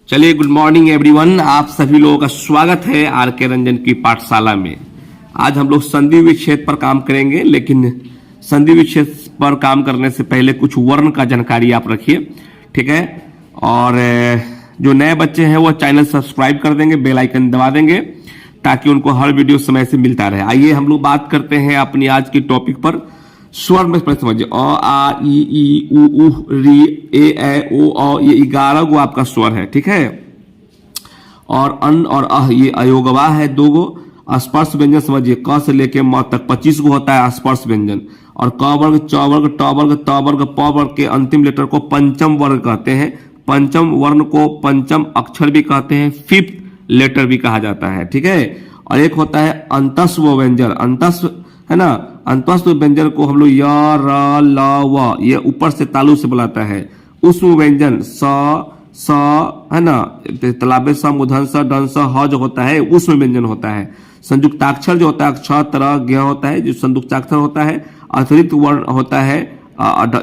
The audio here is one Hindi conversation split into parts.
चलिए, गुड मॉर्निंग एवरीवन। आप सभी लोगों का स्वागत है आर के रंजन की पाठशाला में। आज हम लोग संधि विच्छेद पर काम करेंगे, लेकिन संधि विच्छेद पर काम करने से पहले कुछ वर्ण का जानकारी आप रखिए, ठीक है। और जो नए बच्चे हैं वो चैनल सब्सक्राइब कर देंगे, बेल आइकन दबा देंगे ताकि उनको हर वीडियो समय से मिलता रहे। आइए हम लोग बात करते हैं अपनी आज की टॉपिक पर। स्वर में पहले समझिए, अ आ ई उ ऊ री ए ओ औ, ये 11 गो आपका स्वर है, ठीक है। और अन और अह ये अयोगवा है 2 गो। स्पर्श व्यंजन समझिए, क से लेके म तक 25 गो होता है स्पर्श व्यंजन। और क वर्ग, च वर्ग, ट वर्ग, त वर्ग, प वर्ग के अंतिम लेटर को पंचम वर्ग कहते हैं। पंचम वर्ण को पंचम अक्षर भी कहते हैं, फिफ्थ लेटर भी कहा जाता है, ठीक है। और एक होता है अंतस्व व्यंजन, अंतस्व है ना। अंतस्व व्यंजन को हम लोग य र ल व ये ऊपर से तालु से बुलाता है। उष्म व्यंजन स है ना, तलाबे स मूर्धन स डन स ह जो होता है उष्म व्यंजन होता है। संयुक्ताक्षर जो होता है क्ष तर ज्ञ होता है, जो संयुक्ताक्षर होता है। अतिरिक्त वर्ण होता है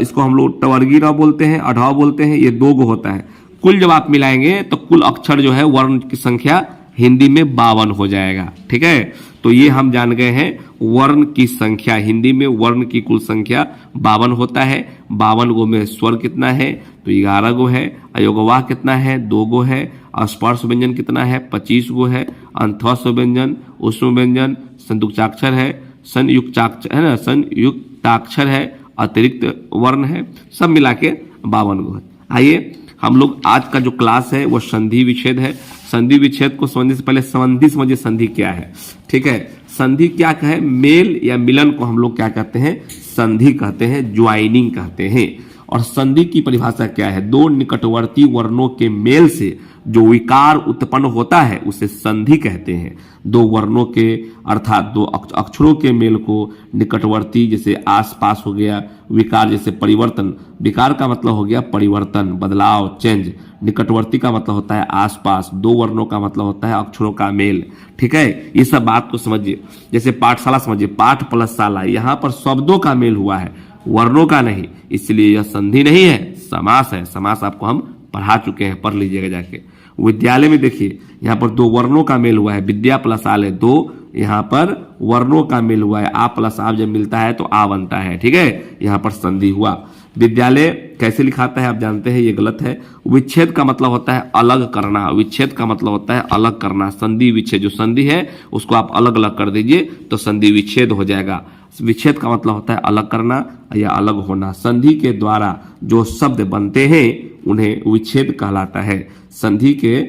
इसको हम लोग टवर्गी र बोलते हैं, अढ़ बोलते हैं, ये 2 गो होता है। कुल जब आप मिलाएंगे तो कुल अक्षर जो है वर्ण की संख्या हिंदी में 52 हो जाएगा, ठीक है। तो ये हम जान गए हैं वर्ण की संख्या। हिंदी में वर्ण की कुल संख्या 52 होता है। 52 गो में स्वर कितना है तो 11 गो है। अयोगवाह कितना है 2 गो है। स्पर्श व्यंजन कितना है 25 गो है। अंतस्व व्यंजन, उष्म व्यंजन, संयुक्ताक्षर है, संयुक्ताक्षर है ना, संयुक्ताक्षर है, अतिरिक्त वर्ण है, सब मिला के 52 गो है। आइए हम लोग आज का जो क्लास है वो संधि विच्छेद है। संधि विच्छेद को समझने से पहले संधि समझिए, संधि क्या है, ठीक है। संधि क्या कहे, मेल या मिलन को हम लोग क्या कहते हैं, संधि कहते हैं, ज्वाइनिंग कहते हैं। और संधि की परिभाषा क्या है, 2 निकटवर्ती वर्णों के मेल से जो विकार उत्पन्न होता है उसे संधि कहते हैं। 2 वर्णों के अर्थात 2 अक्षरों के मेल को निकटवर्ती, जैसे आसपास हो गया, विकार जैसे परिवर्तन, विकार का मतलब हो गया परिवर्तन, बदलाव, चेंज। निकटवर्ती का मतलब होता है आसपास, 2 वर्णों का मतलब होता है अक्षरों का मेल, ठीक है। ये सब बात को समझिए। जैसे पाठशाला समझिए, पाठ प्लस शाला, यहाँ पर शब्दों का मेल हुआ है, वर्णों का नहीं, इसलिए यह संधि नहीं है, समास है। समास आपको हम पढ़ा चुके हैं, पढ़ लीजिएगा जाके। विद्यालय में देखिए, यहाँ पर 2 वर्णों का मेल हुआ है, विद्या प्लस आल है, 2 यहाँ पर वर्णों का मेल हुआ है, आ प्लस आप जब मिलता है तो आ बनता है, ठीक है। यहाँ पर संधि हुआ। विद्यालय कैसे लिखाता है आप जानते हैं, ये गलत है। विच्छेद का मतलब होता है अलग करना, विच्छेद का मतलब होता है अलग करना। संधि विच्छेद, जो संधि है उसको आप अलग अलग कर दीजिए तो संधि विच्छेद हो जाएगा। विच्छेद का मतलब होता है अलग करना या अलग होना। संधि के द्वारा जो शब्द बनते हैं उन्हें विच्छेद कहलाता है। संधि के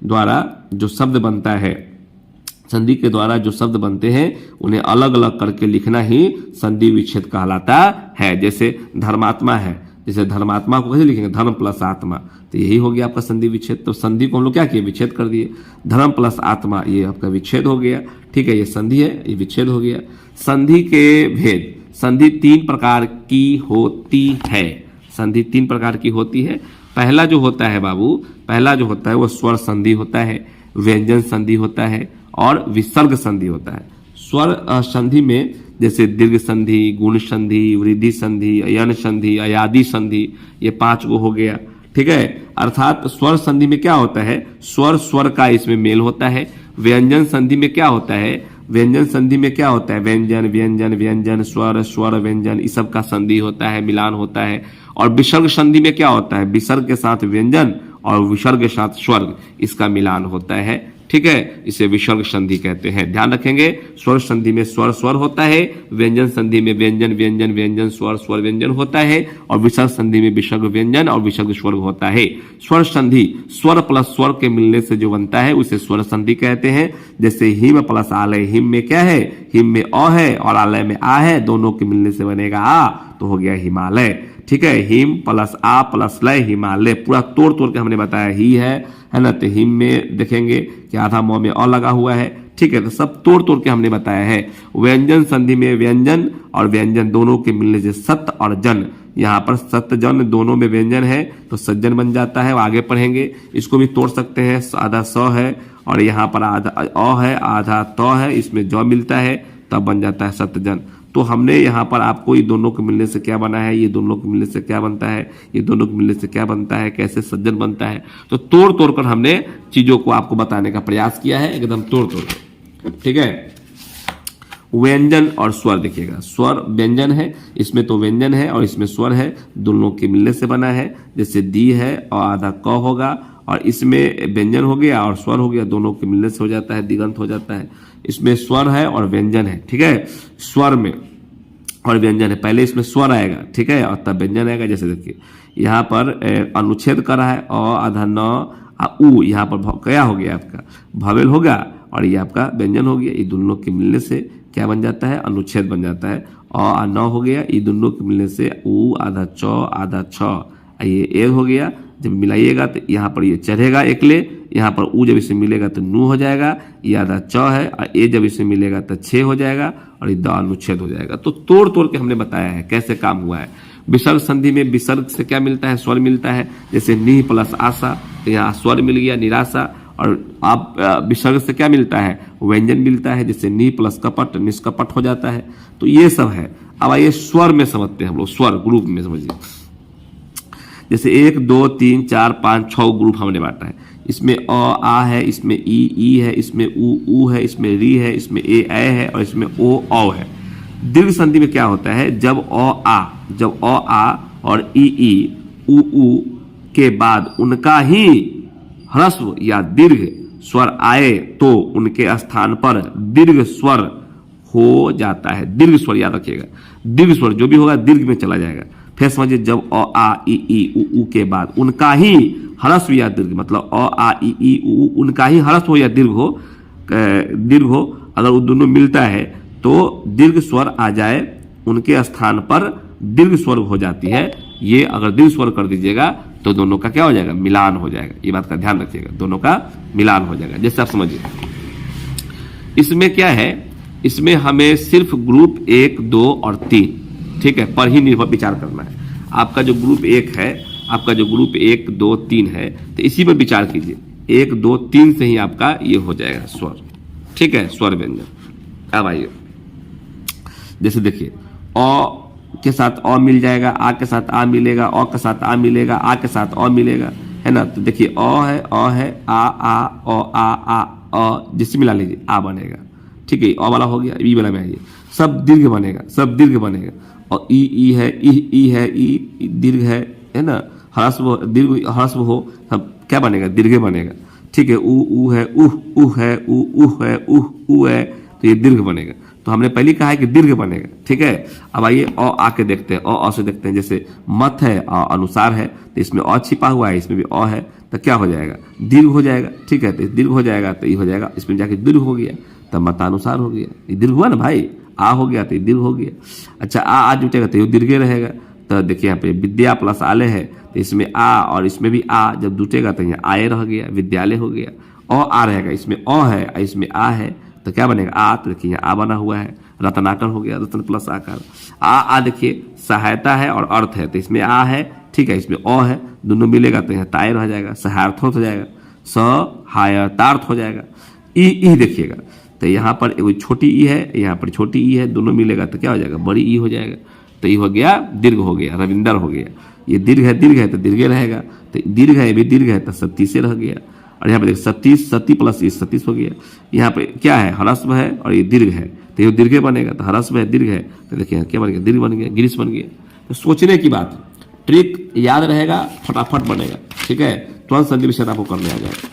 द्वारा जो शब्द बनता है, संधि के द्वारा जो शब्द बनते हैं उन्हें अलग अलग करके लिखना ही संधि विच्छेद कहलाता है। जैसे धर्मात्मा है, जैसे धर्मात्मा को कैसे लिखेंगे, धर्म प्लस आत्मा, तो यही हो गया आपका संधि विच्छेद। तो संधि को हम लोग क्या किए, विच्छेद कर दिए। धर्म प्लस आत्मा, ये आपका विच्छेद हो गया, ठीक है। ये संधि है, ये विच्छेद हो गया। संधि के भेद, संधि 3 प्रकार की होती है। संधि 3 प्रकार की होती है। पहला जो होता है बाबू, पहला जो होता है वो स्वर संधि होता है, व्यंजन संधि होता है और विसर्ग संधि होता है। स्वर संधि में जैसे दीर्घ संधि, गुण संधि, वृद्धि संधि, अयन संधि, अयादि संधि, ये 5 गो हो गया, ठीक है। अर्थात स्वर संधि में क्या होता है, स्वर स्वर का इसमें मेल होता है। व्यंजन संधि में क्या होता है, व्यंजन संधि में क्या होता है, व्यंजन व्यंजन व्यंजन, स्वर स्वर व्यंजन, इस सब का संधि होता है, मिलान होता है। और विसर्ग संधि में क्या होता है, विसर्ग के साथ व्यंजन और विसर्ग के साथ स्वर्ग, इसका मिलान होता है, ठीक है। इसे विसर्ग संधि कहते हैं। ध्यान रखेंगे, स्वर संधि में स्वर स्वर होता है, व्यंजन संधि में व्यंजन व्यंजन व्यंजन, स्वर स्वर व्यंजन होता है, और विसर्ग संधि में विसर्ग व्यंजन और विसर्ग स्वर्ग होता है। स्वर संधि स्वर प्लस स्वर के मिलने से जो बनता है उसे स्वर संधि कहते हैं। जैसे हिम प्लस आलय, हिम में क्या है, हिम में अ है और आलय में आ है, दोनों के मिलने से बनेगा आ, तो हो गया हिमालय, ठीक है। हिम प्लस आ प्लस लय हिमालय, पूरा तोड़ तोड़ के हमने बताया ही है ना। तो हिम में देखेंगे कि आधा म में अ लगा हुआ है, ठीक है। तो सब तोड़ तोड़ के हमने बताया है। व्यंजन संधि में व्यंजन और व्यंजन दोनों के मिलने से सत और जन, यहाँ पर सत जन दोनों में व्यंजन है तो सज्जन बन जाता है। आगे पढ़ेंगे, इसको भी तोड़ सकते हैं। आधा स है और यहाँ पर आधा अ है, आधा त है, इसमें ज मिलता है, तब बन जाता है सतजन। तो हमने यहाँ पर आपको ये दोनों के मिलने से क्या बना है, ये दोनों के मिलने से क्या बनता है, ये दोनों के मिलने से क्या बनता है, कैसे सज्जन बनता है, तो तोड़ तोड़ कर हमने चीजों को आपको बताने का प्रयास किया है, एकदम तोड़ तोड़ कर। ठीक है। व्यंजन और स्वर देखिएगा, स्वर व्यंजन है, इसमें तो व्यंजन है और इसमें स्वर है, दोनों के मिलने से बना है। जैसे दी है और आधा क होगा, और इसमें व्यंजन हो गया और स्वर हो गया, दोनों के मिलने से हो जाता है, दिगंत हो जाता है। इसमें स्वर है और व्यंजन है। ठीक है। स्वर में और व्यंजन है, पहले इसमें स्वर आएगा, ठीक है, और तब व्यंजन आएगा। जैसे देखिए यहाँ पर अनुच्छेद कर रहा है, अ आधा न उ, यहाँ पर क्या हो गया आपका भवेल होगा, और ये आपका व्यंजन हो गया। ये दोनों के मिलने से क्या बन जाता है, अनुच्छेद बन जाता है। अ न हो गया, ये दोनों के मिलने से उ आधा च आधा छ, ये ए हो गया। जब मिलाइएगा तो यहाँ पर ये चढ़ेगा एकले, यहाँ पर उ जब इसे मिलेगा तो नू हो जाएगा, ये आधा च है, और ए जब इसे मिलेगा तो छे हो जाएगा, और ये द अनुच्छेद हो जाएगा। तो तोड़ तोड़ के हमने बताया है कैसे काम हुआ है। विसर्ग संधि में विसर्ग से क्या मिलता है, स्वर मिलता है। जैसे नी प्लस आशा, तो यहाँ स्वर मिल गया निराशा। और आप विसर्ग से क्या मिलता है, व्यंजन मिलता है। जैसे नी प्लस कपट, निष्कपट हो जाता है। तो ये सब है। अब आइए स्वर में समझते हैं हम लोग, स्वर ग्रुप में समझिए। जैसे 1 2 3 4 5 6 ग्रुप हमने बांटा है। इसमें अ आ है, इसमें ई है, इसमें ऊ है, इसमें री है, इसमें ए है, और इसमें ओ औ है। दीर्घ संधि में क्या होता है, जब अ आ और ई ऊ के बाद उनका ही ह्रस्व या दीर्घ स्वर आए तो उनके स्थान पर दीर्घ स्वर हो जाता है। दीर्घ स्वर याद रखिएगा, दीर्घ स्वर जो भी होगा दीर्घ में चला जाएगा। फिर समझिए, जब अ आ ई ऊ के बाद उनका ही ह्रस्व या दीर्घ, मतलब अ आ ई ऊ उनका ही ह्रस्व हो या दीर्घ हो, अगर वो दोनों मिलता है तो दीर्घ स्वर आ जाए, उनके स्थान पर दीर्घ स्वर हो जाती है। ये अगर दीर्घ स्वर कर दीजिएगा तो दोनों का क्या हो जाएगा, मिलान हो जाएगा। ये बात का ध्यान रखिएगा, दोनों का मिलान हो जाएगा। जैसे आप समझिए, इसमें क्या है, इसमें हमें सिर्फ ग्रुप 1 2 और 3, ठीक है, पर ही निर्भर विचार करना है। आपका जो ग्रुप 1 है, आपका जो ग्रुप 1 2 3 है, तो इसी पर विचार कीजिए। 1 2 3 से ही आपका ये हो जाएगा स्वर, ठीक है, स्वर व्यंजन। अब आइए, जैसे देखिए, अ के साथ अ मिल जाएगा, आ के साथ आ मिलेगा, अ के साथ आ मिलेगा, आ के साथ अ मिलेगा, है ना। तो देखिए अ है, आ अ आ जिससे मिला लीजिए आ बनेगा, ठीक है। अ वाला हो गया, ई वाला में आइए, सब दीर्घ बनेगा, सब दीर्घ बनेगा। और ई है, ई है, ई दीर्घ है ना, ह्रस्व दीर्घ ह्रस्व हो, सब क्या बनेगा, दीर्घ बनेगा, ठीक है। ऊ है, उह है, ऊ है, ऊ है, तो ये दीर्घ बनेगा। तो हमने पहले कहा है कि दीर्घ बनेगा, ठीक है। अब आइए अ आके देखते हैं, अ से देखते हैं। जैसे मत है, अनुसार है, तो इसमें अ छिपा हुआ है, इसमें भी अ है, तो क्या हो जाएगा, दीर्घ हो जाएगा, ठीक है। तो दीर्घ हो जाएगा तो ये हो जाएगा, इसमें जाके दीर्घ हो गया, तब मतानुसार हो गया। ये दीर्घ हुआ ना भाई, आ हो गया तो ये दीर्घ हो गया। अच्छा, आ जुटेगा तो ये दीर्घ रहेगा। तो देखिए यहाँ पे विद्या प्लस आले है, तो इसमें आ और इसमें भी आ जब जुटेगा तो यहाँ आए रह गया, विद्यालय हो गया। अ आ रहेगा, इसमें अ है, इसमें आ है, तो क्या बनेगा, आ। तो देखिए यहाँ आ बना हुआ है, रत्नाकर हो गया, रत्न प्लस आकार। आ देखिए सहायता है और अर्थ है, तो इसमें आ है, ठीक है, इसमें अ है, दोनों मिलेगा तो यहाँ ताय रह जाएगा, सहायर्थ हो जाएगा, सहायतार्थ हो जाएगा। ई देखिएगा, तो यहाँ पर एक छोटी ई है, यहाँ पर छोटी ई है, दोनों मिलेगा तो क्या हो जाएगा, बड़ी ई हो जाएगा। तो ये हो गया दीर्घ हो गया, रविंदर हो गया। ये दीर्घ है तो दीर्घ रहेगा, तो दीर्घ है, भी दीर्घ है तो 37 रह गया। और यहाँ पे देख 37, 37 प्लस 37 हो गया। यहाँ पे क्या है, ह्रस्व है और ये दीर्घ है, तो ये दीर्घ बनेगा। तो ह्रस्व है, दीर्घ है, तो देखिए क्या बन गया, दीर्घ बन गया, गिरीश बन गया। तो सोचने की बात, ट्रिक याद रहेगा, फटाफट बनेगा, ठीक है। तुरंत संधि विच्छेद आपको करने आ जाएगा।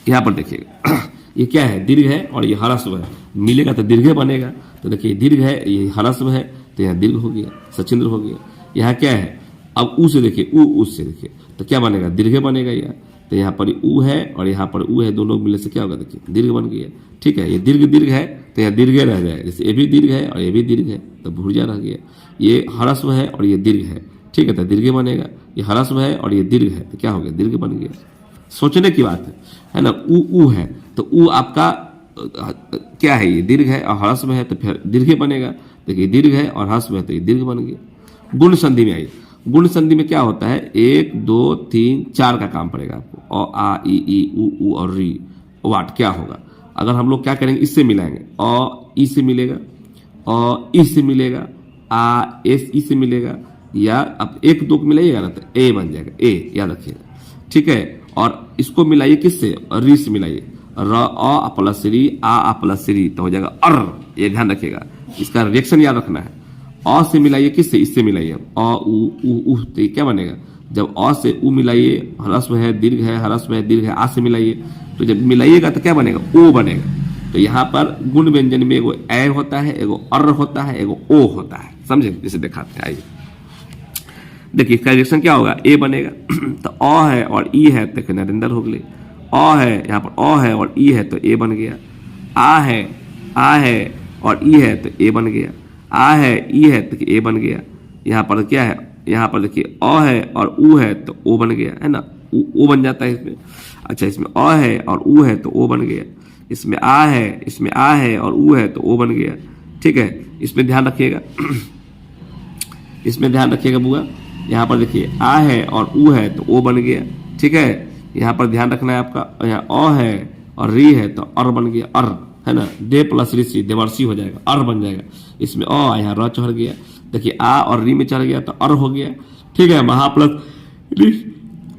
यहाँ पर देखिएगा, ये क्या है, दीर्घ है और ये ह्रस्व है, मिलेगा तो दीर्घ बनेगा। तो देखिए दीर्घ है, ये ह्रस्व है, तो यहाँ दीर्घ हो गया, सचिंद्र हो गया। यहाँ क्या है, अब ऊ से देखिए, ऊ से देखिए, तो क्या बनेगा, दीर्घ बनेगा यार। तो यहाँ पर ऊ है और यहाँ पर ऊ है, दोनों मिलने से क्या होगा, देखिए दीर्घ बन गया, ठीक है। ये दीर्घ है तो यहाँ दीर्घ रह जाएगा, जैसे ये भी दीर्घ है और ये भी दीर्घ है, तो भुर्जा रह गया। ये ह्रस्व है और ये दीर्घ है, ठीक है, तो दीर्घ बनेगा। ये ह्रस्व है और ये दीर्घ है, तो क्या हो गया, दीर्घ बन गया। सोचने की बात है ना। ऊ है तो ऊ आपका क्या है, ये दीर्घ है और ह्रस्व है, तो फिर दीर्घ बनेगा। देखिए दीर्घ है और ह्रस्व है, तो ये दीर्घ बन गया। गुण संधि में आइए, गुण संधि में क्या होता है, 1 2 3 4 का काम पड़ेगा आपको। अ आ ई ऊ और री वाट क्या होगा, अगर हम लोग क्या करेंगे, इससे मिलाएंगे, अ ई से मिलेगा, और ई से मिलेगा, आ एस ई से मिलेगा, या अब एक दो को मिलाइएगा ना तो ए बन जाएगा, ए याद रखिएगा, ठीक है। और इसको मिलाइए किससे, री से मिलाइए, र अ प्लस री, आ प्लस री तो हो जाएगा अर, ये ध्यान रखिएगा, इसका रिएक्शन याद रखना है। अ से मिलाइए किससे, इससे मिलाइए, अ उ तो क्या बनेगा, जब अ से उ मिलाइए, ह्रस्व है दीर्घ है, ह्रस्व है दीर्घ है, आ से मिलाइए, तो जब मिलाइएगा तो क्या बनेगा, ओ बनेगा। तो यहाँ पर गुण व्यंजन में एगो ए होता है, एगो अर होता है, एगो ओ होता है, समझे, जिसे दिखाते हैं। आइए देखिए इसका रिएक्शन क्या होगा, ए बनेगा तो अ है और ई है तो नरेंद्र हो गए, अ है यहाँ पर अ है और ई है तो ए बन गया, आ है और ई है तो ए बन गया, आ है ई है तो ए बन गया। यहाँ पर क्या है, यहाँ पर देखिए अ है और उ है तो ओ बन गया, है ना, ओ बन जाता है इसमें। अच्छा इसमें अ है और उ है तो ओ बन गया, इसमें आ है और उ है तो ओ बन गया, ठीक है। इसमें ध्यान रखिएगा इसमें ध्यान रखिएगा बुआ, यहाँ पर देखिए आ है और उ है तो ओ बन गया, ठीक है। यहाँ पर ध्यान रखना है आपका, यहाँ अ है और री है तो अर बन गया, अर, है ना, दे प्लस ऋषि देवर्षि हो जाएगा, अर बन जाएगा। इसमें अ यहाँ र चढ़ गया, देखिए आ और री में चढ़ गया तो अर हो गया, ठीक है। महा प्लस ऋ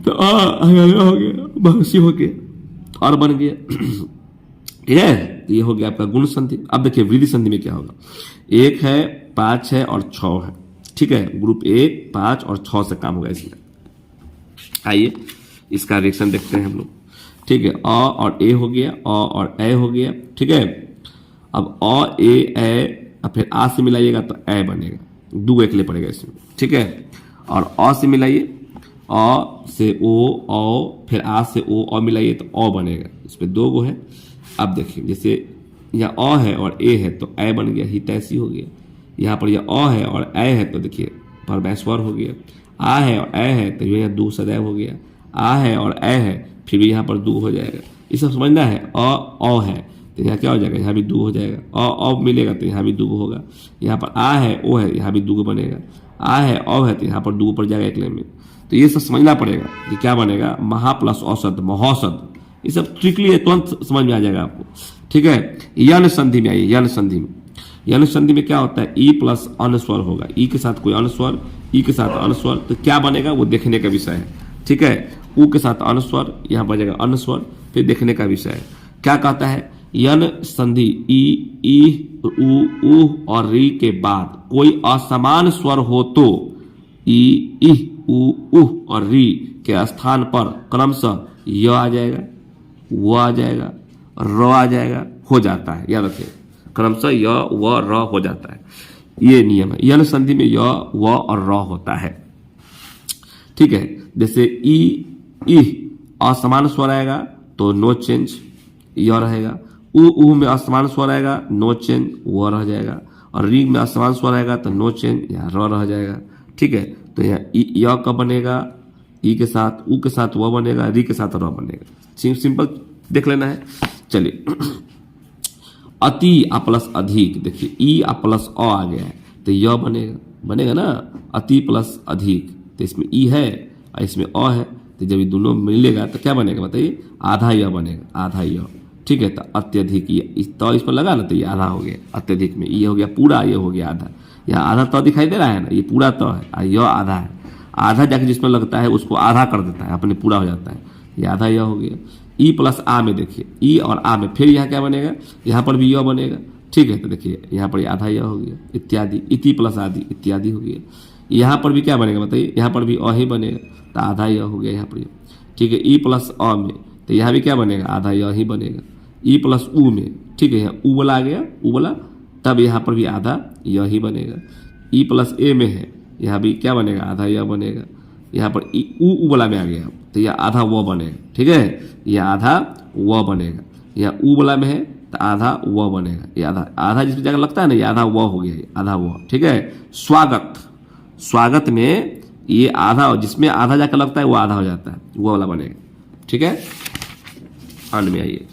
तो अ हो गया, महर्षि हो गया, अर बन गया, ठीक है। तो ये हो गया आपका गुण संधि। अब देखिए वृद्धि संधि में क्या होगा, 1 है 5 है और 6 है, ठीक है। ग्रुप 1 5 और 6 से काम होगा इसमें। आइए इसका रिएक्शन देखते हैं हम लोग, ठीक है। अ और ए हो गया, अ और ए हो गया, ठीक है। अब अ ए अब फिर आ से मिलाइएगा तो ए बनेगा, दो एक ले पड़ेगा इसमें, ठीक है। और अ से मिलाइए, अ से ओ फिर आ से ओ मिलाइए तो अ बनेगा, इसमें दो गो है। अब देखिए जैसे यहाँ अ है और ए है तो ए बन गया, ही तैसी हो गया। यहाँ पर यह अ है और ए है तो देखिए परमेश्वर हो गया, आ है और ए है तो यहाँ दो सदैव हो गया, आ है और ए है फिर भी यहाँ पर दो हो जाएगा। ये सब समझना है, अ है तो यहाँ क्या हो जाएगा, यहाँ भी दो हो जाएगा, अ मिलेगा तो यहाँ भी दो होगा। यहाँ पर आ है ओ है, यहाँ भी दो बनेगा, आ है अ है तो यहाँ पर दो पड़ जाएगा एक में। तो ये सब समझना पड़ेगा कि क्या बनेगा, महा प्लस औसत महौसत, ये सब ट्रिकली तुरंत समझ में आ जाएगा आपको, ठीक है। यन संधि में आइए, यन संधि में, यन संधि में क्या होता है, ई प्लस अनुस्वर होगा, ई के साथ कोई अनुस्वर, ई के साथ अनुस्वर, तो क्या बनेगा वो देखने का विषय है, ठीक है। उ के साथ अनुस्वर, यहाँ बनेगा अनुस्वर, फिर देखने का विषय है। क्या कहता है, यन संधि ई उ और री के बाद कोई असमान स्वर हो तो ई उ और री के स्थान पर क्रमशः य आ जाएगा, वो आ जाएगा, र आ जाएगा, हो जाता है, याद रखिए क्रमशः य व र हो जाता है, ये नियम है। यन संधि में य व और र होता है, ठीक है। जैसे ई असमान स्वर आएगा तो नो चेंज, य रहेगा। उ में असमान स्वर आएगा नो चेंज, वो रह जाएगा। और री में असमान स्वर आएगा तो नो चेंज, यहाँ र रह जाएगा, ठीक है। तो यहाँ य कब बनेगा, ई के साथ, उ के साथ व बनेगा, री के साथ र बनेगा, सिंपल देख लेना है। चलिए अति आ प्लस अधिक, देखिए ई आ प्लस अ आ गया है तो य बनेगा ना, अति प्लस अधिक, तो इसमें ई है और इसमें अ है, तो जब ये दोनों मिलेगा तो क्या बनेगा बताइए, आधा य बनेगा, आधा य, ठीक है। तो अत्यधिक तो इस पर लगा ना तो ये आधा हो गया, अत्यधिक में ये हो गया पूरा, ये हो गया आधा, यहाँ आधा तो दिखाई दे रहा है ना, ये पूरा तो है और यह आधा है, आधा जाके जिसमें लगता है उसको आधा कर देता है, अपने पूरा हो जाता है, ये आधा यह हो गया। ई प्लस आ में देखिए, ई और आ में फिर यहाँ क्या बनेगा, यहाँ पर भी य बनेगा, ठीक है। तो देखिए यहाँ पर आधा यह हो गया, इत्यादि, इति प्लस आदि इत्यादि हो गया। यहाँ पर भी क्या बनेगा बताइए, यहाँ पर भी अ ही बनेगा तो आधा यह हो गया यहाँ पर, ठीक है। ई प्लस अ में तो यहाँ भी क्या बनेगा, आधा यह ही बनेगा। ई प्लस उ में, ठीक है, यहाँ उ वाला आ गया, उ वाला, तब यहाँ पर भी आधा यह ही बनेगा। ई प्लस ए में है, यहाँ भी क्या बनेगा, आधा यह बनेगा। यहाँ पर उ वाला में आ गया तो यह आधा वो बनेगा, ठीक है, यह आधा वो बनेगा। यह उ वाला में है तो आधा वो बनेगा, ये आधा जिसमें जगह लगता है ना, ये आधा वो हो गया, आधा वो, ठीक है। स्वागत में ये आधा, जिसमें आधा जाकर लगता है वो आधा हो जाता है, वो वाला बनेगा, ठीक है। अंड में आइए,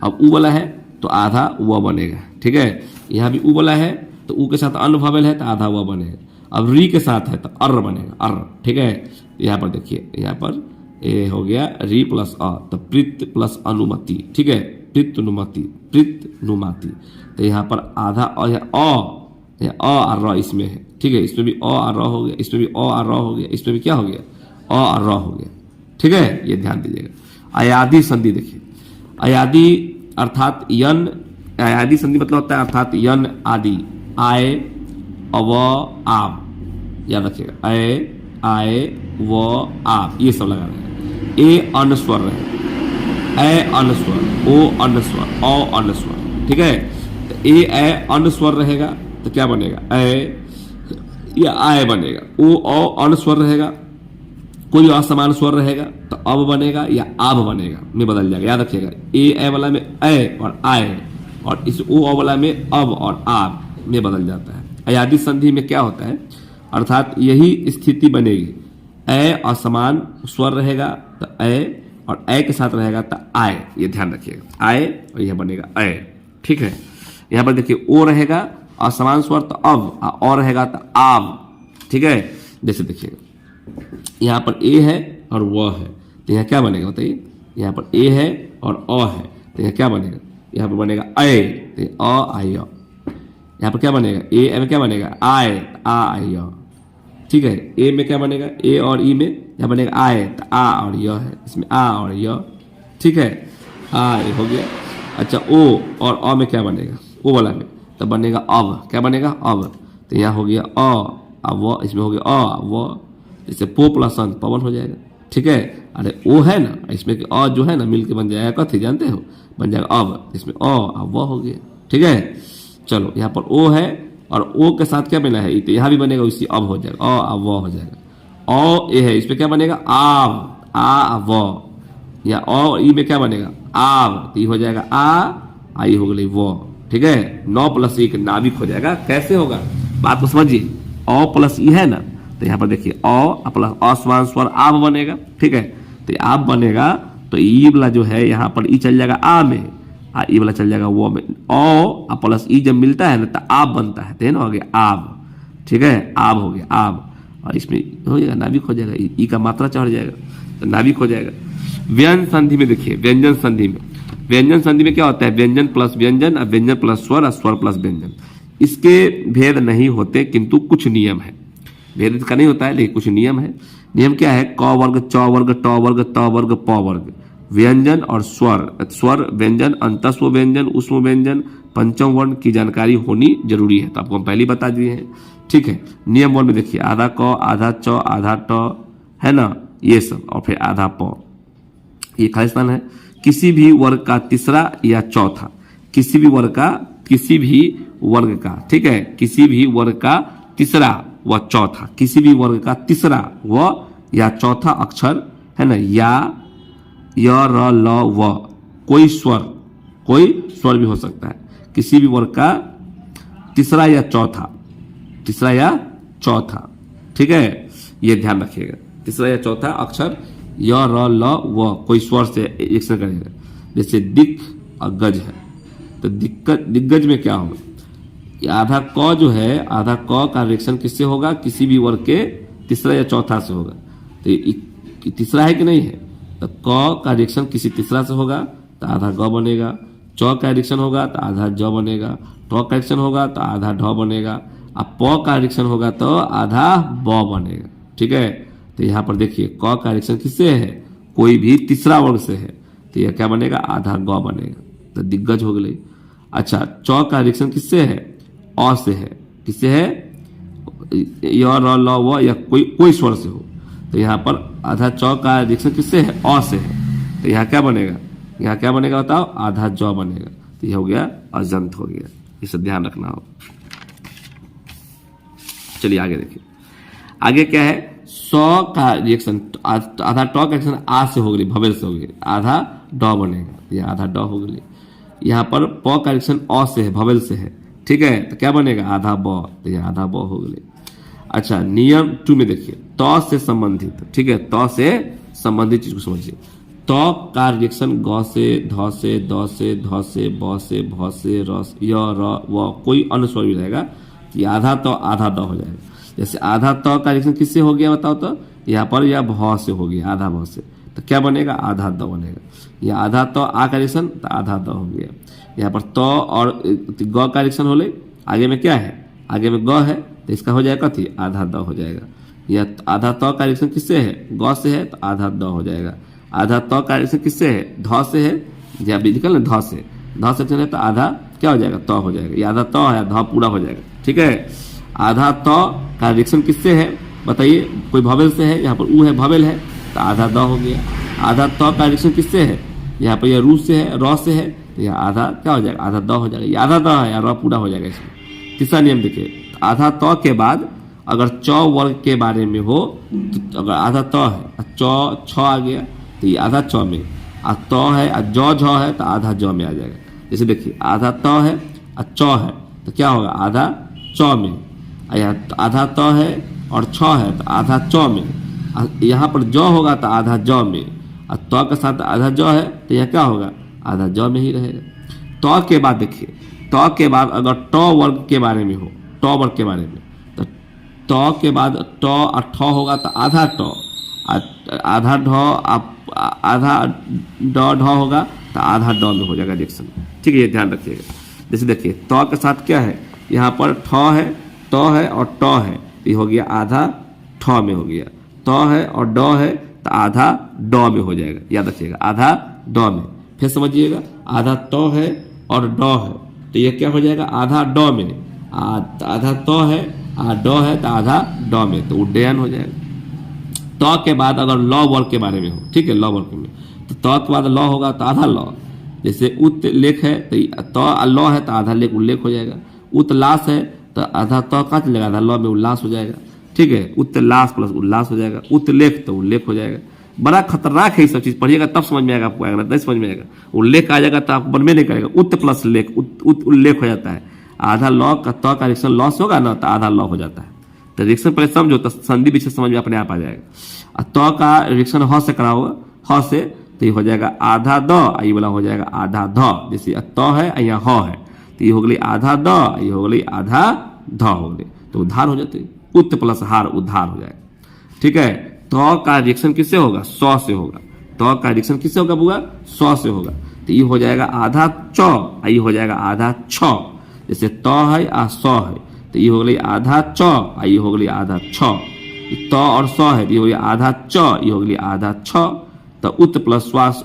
अब उ वाला है तो आधा वो बनेगा, ठीक है। यहाँ भी उ वाला है तो उ के साथ अन भावेल है तो आधा वो बनेगा। अब री के साथ है तो अर बनेगा, अर, ठीक है। यहाँ पर देखिए, यहाँ पर ए हो गया री प्लस अ तो प्रीत प्लस अनुमति, ठीक है, प्रीतनुमति, प्रीतनुमाति। तो यहाँ पर आधा और और र इसमें है, ठीक है। इसमें भी अ और र हो गया, इसमें भी अ और र हो गया, इसमें भी क्या हो गया, अ और र हो गया, ठीक है। ये ध्यान दीजिएगा। अयादी संधि देखिए, अयादी अर्थात यन, अयादी संधि मतलब होता है अर्थात यन आदि, आय अव आव, याद रखिएगा, आय व आव, ये सब लगा रहेगा। ए अनुस्वर रहेगा, ए अनुस्वर, ओ अनुस्वर, औ अनुस्वर, ठीक है। तो ए अनुस्वर रहेगा तो क्या बनेगा, ए या आय बनेगा। ओ अनुस्वर रहेगा, कोई असमान स्वर रहेगा तो अब बनेगा या आब बनेगा में बदल जाएगा, याद रखिएगा। ए वाला में ए और आय, और इस ओ वाला में अब और आब में बदल जाता है। अयादी संधि में क्या होता है, अर्थात यही स्थिति बनेगी, ए असमान स्वर रहेगा तो ए, और ए के साथ रहेगा तो आय, ये ध्यान रखिएगा, आय, और यह बनेगा ए, ठीक है। यहाँ पर देखिए ओ रहेगा असमान स्वर तो अब, और रहेगा तो आब, ठीक है। जैसे देखिएगा यहाँ पर ए है और व है, तो यहाँ क्या बनेगा बताइए, यहाँ पर ए है और अ है, तो यहाँ क्या बनेगा, यहाँ पर बनेगा ए, तो अ आई अ। यहाँ पर क्या बनेगा, ए में क्या बनेगा, आय, आ आई अ, ठीक है। ए में क्या बनेगा, ए और ई में यहाँ बनेगा आय, तो आ और य है, इसमें आ और य, ठीक है, आ हो गया। अच्छा ओ और अ में क्या बनेगा, ओ वाला में तो बनेगा अब, क्या बनेगा अब, तो यहाँ हो गया अ, अब वो, इसमें हो गया अ वो, जैसे पो प्लस अन पवन हो जाएगा, ठीक है। अरे ओ है ना, इसमें अ जो है ना मिल के बन जाएगा कथी, जानते हो, बन जाएगा अब, इसमें अ, अब वो हो गया, ठीक है। चलो यहाँ पर ओ है और ओ के साथ क्या बना है, तो यहाँ भी बनेगा उसी, अब हो जाएगा अ, अब वो हो जाएगा। ओ ए है, इसमें क्या बनेगा आव, आ व, या ओ ई में क्या बनेगा आव, तो ये हो जाएगा आई हो गई वो, ठीक है। 9 + 1 नाभिक हो जाएगा। कैसे होगा बात को समझिए, अ प्लस ई है ना, तो यहाँ पर देखिए अ प्लस असमान स्वर आब बनेगा, ठीक है। तो आब बनेगा तो ई वाला जो है यहाँ पर ई चल जाएगा आ में, आ ई वाला चल जाएगा वो में, अ प्लस ई जब मिलता है ना तो आब बनता है, तो हो गया आब, ठीक है, आब हो गया आब, और इसमें हो जाएगा नाभिक हो जाएगा, ई का मात्रा चढ़ जाएगा तो नाभिक हो जाएगा। व्यंजन संधि में देखिए, व्यंजन संधि में, व्यंजन संधि में क्या होता है, व्यंजन प्लस व्यंजन और व्यंजन प्लस स्वर और स्वर प्लस व्यंजन। इसके भेद नहीं होते किंतु कुछ नियम है, भेद इसका नहीं होता है लेकिन कुछ नियम है। नियम क्या है, क वर्ग, च वर्ग, ट वर्ग, त वर्ग, प वर्ग, व्यंजन और स्वर, स्वर व्यंजन, अंतस्व व्यंजन, उष्म व्यंजन, पंचम वर्ण की जानकारी होनी जरूरी है, तो आपको हम पहले ही बता दिए हैं, ठीक है। नियम वन में देखिए, आधा क, आधा च, आधा ट, है ना, ये सब, और फिर आधा प, ये खालिस्तान है। किसी भी वर्ग का तीसरा या चौथा, किसी भी वर्ग का, किसी भी वर्ग का, ठीक है, किसी भी वर्ग का तीसरा व चौथा, किसी भी वर्ग का तीसरा व या चौथा अक्षर, है ना, या य र ल व, कोई स्वर भी हो सकता है, किसी भी वर्ग का तीसरा या चौथा, ठीक है, ये ध्यान रखिएगा। तीसरा या चौथा अक्षर य र ल व कोई स्वर से एक्शन करेगा, जैसे दिक और गज है, तो दिग्गज में क्या होगा, आधा क जो है, आधा क का रिएक्शन किससे होगा, किसी भी वर्ग के तीसरा या चौथा से होगा, तो तीसरा है कि नहीं है, तो क का रिएक्शन किसी तीसरा से होगा तो आधा ग बनेगा, च का रिएक्शन होगा तो आधा ज बनेगा, ट का रिएक्शन होगा तो आधा ढ बनेगा, अब प का रिएक्शन होगा तो आधा ब बनेगा, ठीक है। तो यहाँ पर देखिए क का रिएक्शन किससे है, कोई भी तीसरा वर्ग से है, तो यह क्या बनेगा, आधा ग बनेगा, तो दिग्गज हो गई। अच्छा च का रिएक्शन किससे है, अ से है, किससे है, य र ल व या कोई स्वर से हो, तो यहाँ पर आधा च का रिएक्शन किससे है, अ से है, तो यहाँ क्या बनेगा, यहाँ क्या बनेगा बताओ, आधा ज बनेगा, तो यह हो गया अजंत हो गया, इसे ध्यान रखना हो। चलिए आगे देखिए, आगे क्या है, स का रिएक्शन, आधा ट का रिएक्शन आ से हो गई, भवेल से हो गई, आधा ड बनेगा, यह आधा ड हो गई। यहाँ पर प का रिएक्शन अ से है, भवेल से है, ठीक है, तो क्या बनेगा, आधा ब, तो यह आधा ब हो गई। अच्छा नियम 2 में देखिए, त से संबंधित, ठीक है, त से संबंधित चीज को समझिए। त का रिएक्शन ग से, ध से, द से, ध से, ब से, भ से, र, य, र, व, कोई अन्य स्वर भी रहेगा, ये आधा त आधा द हो जाएगा। जैसे आधा त का रिएक्शन किससे हो गया बताओ तो, यहाँ पर यह भ से हो गया, आधा भ से, तो क्या बनेगा, आधा द बनेगा। यह आधा तो आ का रिएक्शन तो आधा द हो गया। यहाँ पर तो और ग का रिएक्शन हो ले, आगे में क्या है, आगे में ग है तो इसका हो जाएगा कथी, आधा द हो जाएगा। यह आधा तो का रिएक्शन किससे है, ग से है तो आधा द हो जाएगा। आधा तो का रिएक्शन किससे है, ध से है, जब निकल ना ध से है तो आधा क्या हो जाएगा, तो हो जाएगा। ये आधा तो है, ध पूरा हो जाएगा। ठीक है, आधा तो का रिएक्शन किससे है बताइए, कोई भवेल से है, यहाँ पर ऊ है भवेल है तो आधा द हो गया। आधा तो का रिएक्शन किससे है, यहाँ पर यह रू से है, र से है तो यह आधा क्या हो जाएगा, आधा द हो जाएगा। ये आधा द है या र पूरा हो जाएगा इसमें। तीसरा नियम देखिए, आधा तो के बाद अगर च वर्ग के बारे में हो तो अगर आधा तो है च छ आ गया तो ये आधा च में, आ तो है ज झ है तो आधा ज में आ जाएगा। जैसे देखिए आधा तो है च है तो क्या होगा, आधा च में, आधा तो है और छ है तो आधा च में, यहाँ पर ज होगा तो आधा ज में, और तो के साथ आधा ज है तो यह क्या होगा, आधा ज में ही रहेगा। तो के बाद देखिए, तो के बाद अगर ट वर्ग के बारे में हो, ट वर्ग के बारे में तो के बाद ट और ठ होगा तो आधा ट, आधा ढ, आधा ड ढ होगा तो आधा ड में हो जाएगा रिएक्शन। ठीक है, ये ध्यान रखिएगा। जैसे देखिए तो के साथ क्या है, यहाँ पर ठ है, तो है और ट है, ये हो गया आधा ठ में हो गया। तो है और ड है तो आधा ड में हो जाएगा, याद रखिएगा आधा ड में। फिर समझिएगा आधा तो है और ड है तो ये क्या हो जाएगा, आधा ड में, आधा तो है ड है तो आधा ड में, तो उड्डयन हो जाएगा। तो के बाद अगर ल वर्ग के बारे में हो, ठीक है, ल वर्ग में तो के बाद ल होगा तो आधा ल, जैसे उत लेख है तो ल है तो आधा लेख उल्लेख हो जाएगा। उतलास है तो आधा तो का चलेगा, आधा ल में उल्लास हो जाएगा। ठीक है, उत्तलास प्लस उल्लास हो जाएगा। उतलेख तो उल्लेख हो जाएगा। बड़ा खतरनाक है ये सब चीज, पढ़िएगा तब समझ में आएगा आपको, अगर नहीं समझ में आएगा उल्लेख आ जाएगा तो आपको बनबे नहीं करेगा। उत प्लस लेख उल्लेख हो जाता है। आधा लॉ का तो का रिएक्शन लॉस होगा ना तो आधा लॉ हो जाता है। तो रिएक्शन पहले समझो तो संधि विच्छेद समझ में अपने आप आ जाएगा। और तो का रिएक्शन ह से करा होगा, ह से तो ये हो जाएगा आधा द, ये वाला हो जाएगा आधा ध। जैसे तो है या ह है तो ये हो गई आधा द, ये हो गई आधा ध हो गई, तो उधार हो जाते, उत प्लस हार उधार हो जाएगा। ठीक है, तो का रिएक्शन किससे होगा, 100 से होगा। तो का रिएक्शन किससे होगा बुआ, 100 से होगा। तो ये हो जाएगा आधा च, ये हो जाएगा आधा छ। जैसे तो है 100 है तो ये हो गई आधा च, ये हो गई आधा छ। तो और 100 है ये हो गई आधा च, ये हो गई आधा छ। तो उत प्लस श्वास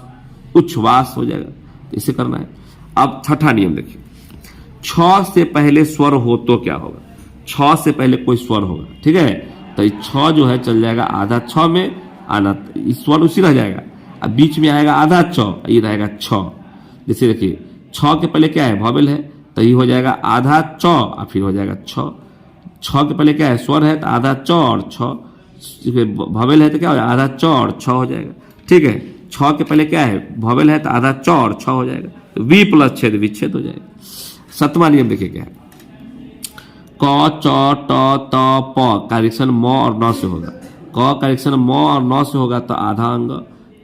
उच्छ्वास हो जाएगा। तो इसे करना है। अब छठा नियम देखिए, छ से पहले स्वर हो तो क्या होगा, छ से पहले कोई स्वर होगा, ठीक है, तो ये छ जो है चल जाएगा आधा छ में, आना स्वर उसी रह जाएगा। अब बीच में आएगा आधा च, ये रहेगा छ। जैसे देखिए छ के पहले क्या है, भवेल है तो ये हो जाएगा आधा च और फिर हो जाएगा छ। छ के पहले क्या है, स्वर है तो आधा च और छ, भवेल है तो क्या हो जाएगा, आधा च और छ हो जाएगा। ठीक है, छ के पहले क्या है, भवेल है तो आधा च और छ हो जाएगा, तो वी प्लस छेद विच्छेद हो जाएगा। सतवां नियम देखिए क्या है, क च ट त प का रिएक्शन म और न से होगा। क का रिएक्शन म और न से होगा तो आधा अंग,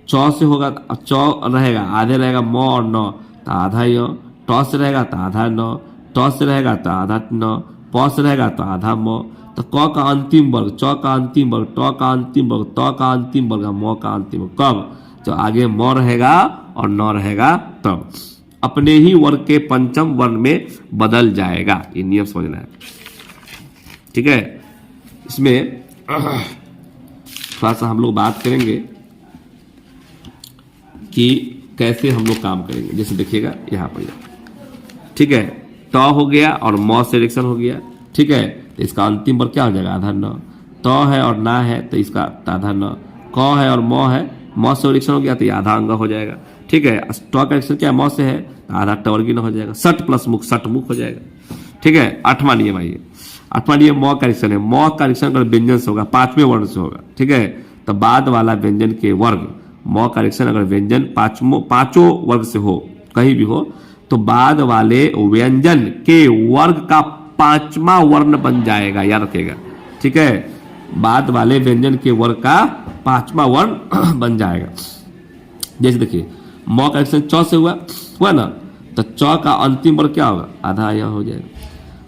च से होगा च रहेगा आधे रहेगा म और न तो आधा य, ट से रहेगा तो आधा न, ट से रहेगा तो आधा न, प से रहेगा तो आधा म। तो क का अंतिम वर्ग, च का अंतिम वर्ग, ट का अंतिम वर्ग, त का अंतिम वर्ग, म का अंतिम वर्ग कब, जो आगे म रहेगा और न रहेगा तब अपने ही वर्ग के पंचम वर्ण में बदल जाएगा। ये नियम समझना है, ठीक है। इसमें थोड़ा सा हम लोग बात करेंगे कि कैसे हम लोग काम करेंगे। जैसे देखिएगा यहाँ पर, ठीक है, त हो गया और म से रिएक्शन हो गया, ठीक है, तो इसका अंतिम वर्ग क्या हो जाएगा, आधा न। त है और ना है तो इसका आधा न, क है और म है, म से रिएक्शन हो गया तो ये आधा अंग हो जाएगा, ठीक है। ट का रिएक्शन क्या है, म से है तो आधा टवर्गीन हो जाएगा, सट प्लस मुख सट मुख हो जाएगा, ठीक है। आठवां नियम आइए, आठवां नियम म का रिएक्शन है। म का रिएक्शन अगर व्यंजन से होगा, पांचवें वर्ण से होगा, ठीक है, तो बाद वाला व्यंजन के वर्ग, म का रिएक्शन अगर व्यंजन पांचों वर्ग से हो, कहीं भी हो, तो बाद वाले व्यंजन के वर्ग का पांचवा वर्ण बन जाएगा, याद रखिएगा, ठीक है। बाद वाले व्यंजन के वर्ग का पांचवा वर्ण बन जाएगा। जैसे देखिए म का रिएक्शन च से हुआ ना, तो च का अंतिम वर्ग क्या होगा, आधा यह हो जाएगा।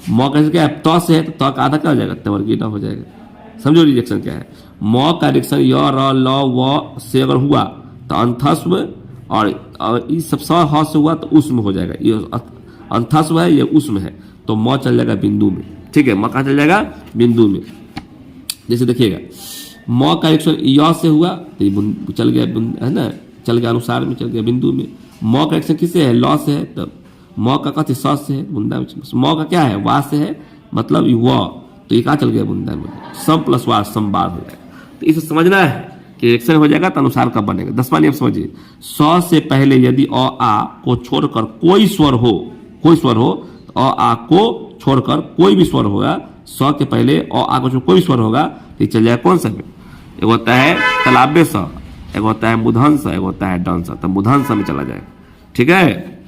म का रिएक्शन क्या है, त से है तो त का आधा क्या हो जाएगा, तवर्गीय हो जाएगा। समझो रिएक्शन क्या है, म का रिएक्शन य र ल व से अगर हुआ तो अंथस्व और ये सब ह से हुआ तो उष्म हो जाएगा, ये अंथस्व है, ये उष्म है, तो म चल जाएगा बिंदु में। ठीक है, म कहाँ चल जाएगा? बिंदु में। जैसे देखिएगा म का एक्शन य से हुआ तो ये चल गया है ना, चल गया अनुसार में, चल गया बिंदु में। म का एक्शन किससे है? ल से है, तब म का कथी स से है, बुंदा में। म का क्या है? वा से है, मतलब व, तो ये कहाँ चल गया? बुंदा में। सम प्लस वार समवार हो जाएगा। तो इसे समझना है कि एक्शन हो जाएगा तो अनुसार कब बनेगा। 10वां नियम समझिए, स से पहले यदि अ आ को छोड़कर कोई स्वर हो, कोई स्वर हो, तो अ आ को छोड़कर कोई भी स्वर होगा, स के पहले अ आ को कोई भी स्वर होगा तो ये चल जाएगा कौन सा में? एक होता है तालाब्य स, एक होता है मूर्धन स, एक होता है दंड स, तो मूर्धन स में चला जाएगा। ठीक है,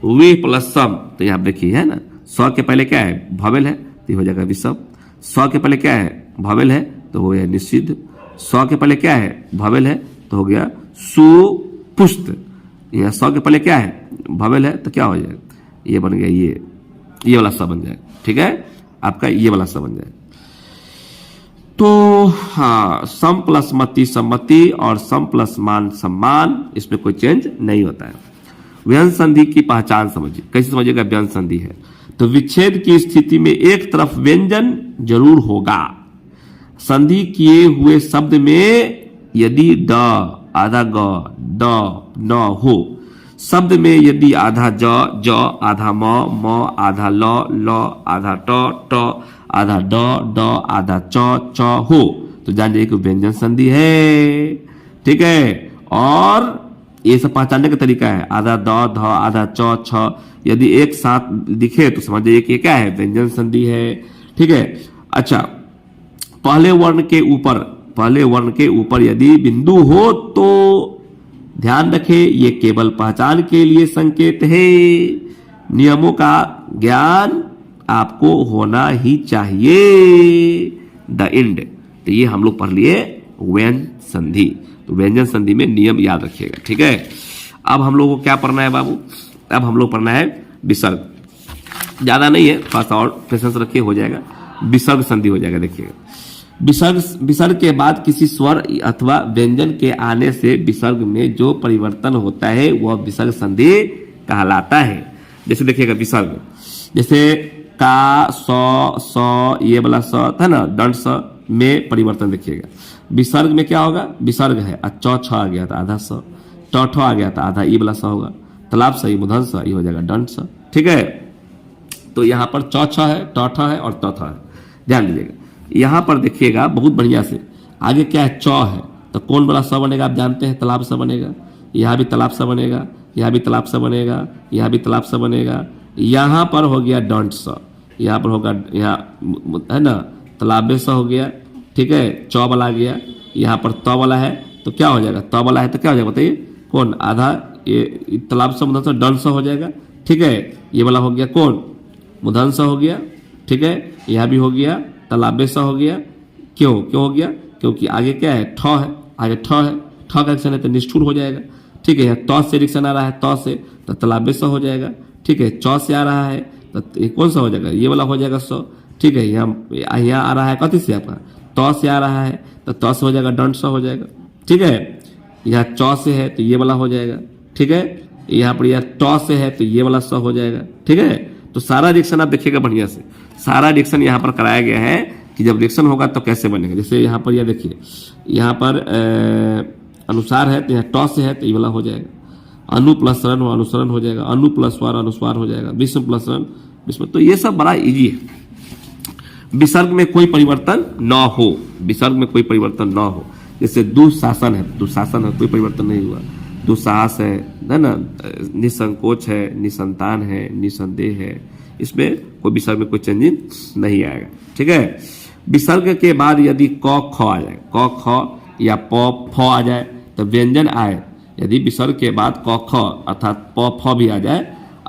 वी प्लस सम, तो यहाँ देखिए है ना, स के पहले क्या है? भवेल है, तो हो जाएगा विषम। स के पहले क्या है? भवेल है, तो हो गया निषिद्ध। स के पहले क्या है? भवेल है, तो हो गया सुपुष्ट। यहाँ स के पहले क्या है? भवेल है, तो क्या हो जाएगा? ये बन गया ये वाला स बन जाएगा। ठीक है, आपका ये वाला स बन जाएगा। तो हाँ, सम प्लस मति सम्मति और सम प्लस मान सम्मान, इसमें कोई चेंज नहीं होता है। व्यंज संधि की पहचान समझिए, कैसे समझिएगा? व्यंज संधि है तो विच्छेद की स्थिति में एक तरफ व्यंजन जरूर होगा। संधि किए हुए शब्द में यदि ड आधा ग ड न हो, शब्द में यदि आधा ज आधा म आधा ल आधा ट आधा ड आधा च हो, तो जान जाइए कि व्यंजन संधि है। ठीक है, और ये सब पहचानने का तरीका है, आधा द ध आधा च छ यदि एक साथ दिखे तो समझ जाइए कि ये क्या है? व्यंजन संधि है। ठीक है, अच्छा, पहले वर्ण के ऊपर यदि बिंदु हो तो ध्यान रखें, ये केवल पहचान के लिए संकेत है, नियमों का ज्ञान आपको होना ही चाहिए। द एंड, तो ये हम लोग पढ़ लिए व्यंजन संधि। तो व्यंजन संधि में नियम याद रखिएगा। ठीक है, अब हम लोग को क्या पढ़ना है बाबू? अब हम लोग पढ़ना है विसर्ग। ज्यादा नहीं है, थोड़ा सा और पेशेंस रखिए, हो जाएगा। विसर्ग संधि हो जाएगा। देखिएगा, विसर्ग के बाद किसी स्वर अथवा व्यंजन के आने से विसर्ग में जो परिवर्तन होता है वह विसर्ग संधि कहलाता है। जैसे देखिएगा विसर्ग, जैसे का स ये वाला स था ना, दंड स में परिवर्तन देखिएगा। विसर्ग में क्या होगा? विसर्ग है, च छ आ गया था आधा स, ट ठ आ गया था आधा ई वाला स होगा, तालाब स मूर्धन स, ये हो जाएगा दंड स। ठीक है, तो यहाँ पर च छ है, ट ठ है और त थ है। ध्यान दीजिएगा, यहाँ पर देखिएगा बहुत बढ़िया से, आगे क्या है? च है, तो कौन वाला स बनेगा? आप जानते हैं, तालाब स बनेगा। यहाँ भी तालाब स बनेगा, यहाँ भी तालाब स बनेगा, यहाँ भी तालाब स बनेगा। यहाँ पर हो गया दंड स, यहाँ पर होगा, यहाँ है ना तालाबे स हो गया। ठीक है, च वाला आ गया, यहाँ पर त वाला है, तो क्या हो जाएगा? त वाला है तो क्या हो जाएगा बताइए? कौन? आधा ये तालाब स मूर्धन स दंड स हो जाएगा। ठीक है, ये वाला हो गया कौन? मूर्धन स हो गया। ठीक है, यहाँ भी हो गया तालाबे स हो गया। क्यों हो गया? क्योंकि आगे क्या है? ठ है, आगे ठ है, ठ का एक्शन है तो निष्ठुर हो जाएगा। ठीक है, त से रिक्शन आ रहा है, त से, तो तालाबे स हो जाएगा। ठीक है, च से आ रहा है तो कौन सा हो जाएगा? ये वाला हो जाएगा स। ठीक है, यहाँ आ रहा है कथी से? आपका त से आ रहा है तो त से हो जाएगा दंड स हो जाएगा। ठीक है, यहाँ च से है तो ये वाला हो जाएगा। ठीक है, यहाँ पर यह ट से है तो ये वाला स हो जाएगा। ठीक है, तो सारा रिएक्शन आप देखिएगा बढ़िया से, सारा रिएक्शन यहाँ पर कराया गया है कि जब रिएक्शन होगा तो कैसे बनेगा। जैसे यहाँ पर यह देखिए, यहाँ पर अनुसार है तो यहाँ ट से है तो ये वाला हो जाएगा, अनु प्लस रण हो अनुसरण हो जाएगा, अनु प्लस स्वर अनुस्वार हो जाएगा, विषम प्लस रण विषम। तो ये सब बड़ा इजी है। विसर्ग में कोई परिवर्तन न हो, विसर्ग में कोई परिवर्तन न हो। जैसे दुशासन है, दुशासन है कोई परिवर्तन नहीं हुआ, दुस्साहस है ना, निसंकोच है, निसंतान है, निसंदेह है, इसमें कोई विसर्ग में कोई चेंजिंग नहीं आएगा। ठीक है, विसर्ग के बाद यदि क ख आ जाए, क ख या प फ आ जाए तो व्यंजन आए। यदि विसर्ग के बाद क ख अर्थात प फ भी आ जाए,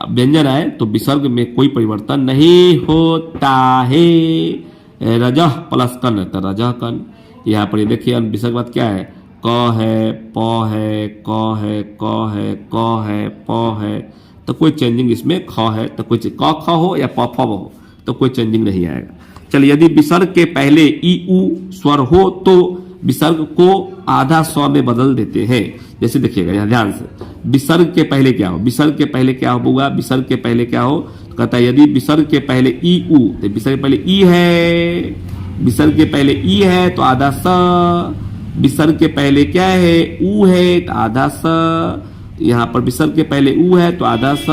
व्यंजन आए, तो विसर्ग में कोई परिवर्तन नहीं होता है। रजह प्लस कन, तो रजह कन। यहाँ पर ये देखिए विसर्ग के बाद क्या है? क है, प है, क है, क है, क है, प है, तो कोई चेंजिंग इसमें ख है तो कोई क ख हो या प फ हो तो कोई चेंजिंग नहीं आएगा। चलिए, यदि विसर्ग के पहले ई उ स्वर हो तो विसर्ग को आधा स में बदल देते हैं। जैसे देखिएगा यहाँ ध्यान से, विसर्ग के पहले क्या हो, विसर्ग के पहले क्या होगा, विसर्ग के पहले क्या हो, तो कहता है यदि विसर्ग के पहले ई उ, तो विसर्ग के पहले ई है, विसर्ग के पहले ई है तो आधा स, विसर्ग के पहले क्या है, ऊ है तो आधा स, यहाँ पर विसर्ग के पहले ऊ है तो आधा स,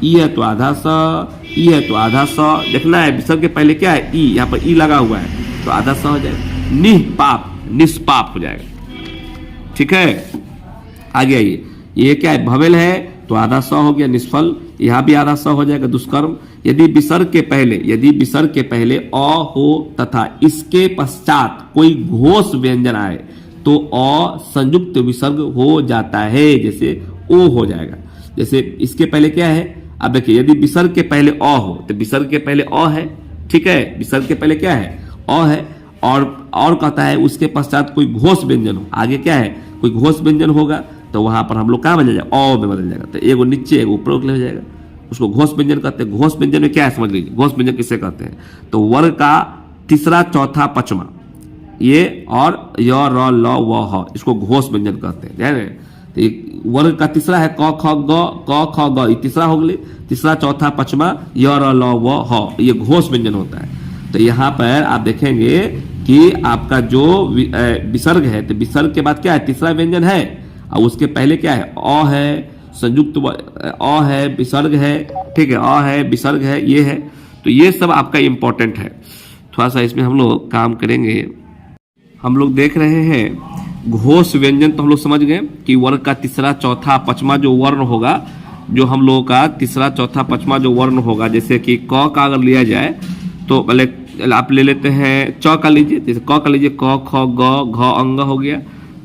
ई है तो आधा स, ई है तो आधा स, देखना है विसर्ग के पहले क्या है, ई, यहाँ पर ई लगा हुआ है तो आधा स हो जाएगा, निष्पाप, निष्पाप हो जाएगा। ठीक है, आगे आइए, ये क्या है, भवेल है तो आधा स हो गया, निष्फल, यहाँ भी आधा स हो जाएगा, दुष्कर्म। यदि विसर्ग के पहले, यदि विसर्ग के पहले अ हो तथा इसके पश्चात कोई घोष व्यंजन आए तो अ संयुक्त विसर्ग हो जाता है, जैसे ओ हो जाएगा। जैसे इसके पहले क्या है, अब देखिए यदि विसर्ग के पहले अ हो तो विसर्ग के पहले अ है, ठीक है, विसर्ग के पहले क्या है, अ है, और कहता है उसके पश्चात कोई घोष व्यंजन हो, आगे क्या है, कोई घोष व्यंजन होगा तो वहां पर हम लोग कहाँ बदल जाएगा, अ में बदल जाएगा, तो एगो नीचे एगो ऊपर हो जाएगा, उसको घोष व्यंजन कहते हैं। घोष व्यंजन में क्या है समझ लीजिए, घोष व्यंजन किसे कहते हैं, तो वर्ग का तीसरा चौथा पचमा, ये और य र ल व ह, इसको घोष व्यंजन कहते हैं, ध्यान रहे। तो वर्ग का तीसरा है क ख ग, ये तीसरा हो गया, तीसरा चौथा पचमा य र ल व ह, ये घोष व्यंजन होता है। तो यहाँ पर आप देखेंगे कि आपका जो विसर्ग है, तो विसर्ग के बाद क्या है, तीसरा व्यंजन है, और उसके पहले क्या है, अ है, संयुक्त अ है, विसर्ग है, ठीक है, अ है, विसर्ग है, ये है। तो ये सब आपका इंपॉर्टेंट है, थोड़ा सा इसमें हम लोग काम करेंगे। हम लोग देख रहे हैं घोष व्यंजन, तो हम लोग समझ गए कि वर्ग का तीसरा चौथा पचमा जो वर्ण होगा, जो हम लोगों का तीसरा चौथा पचमा जो वर्ण होगा, जैसे कि क का अगर लिया जाए तो पहले आप ले लेते हैं च का लीजिए, जैसे क का लीजिए, क ख ग घ अंग हो गया,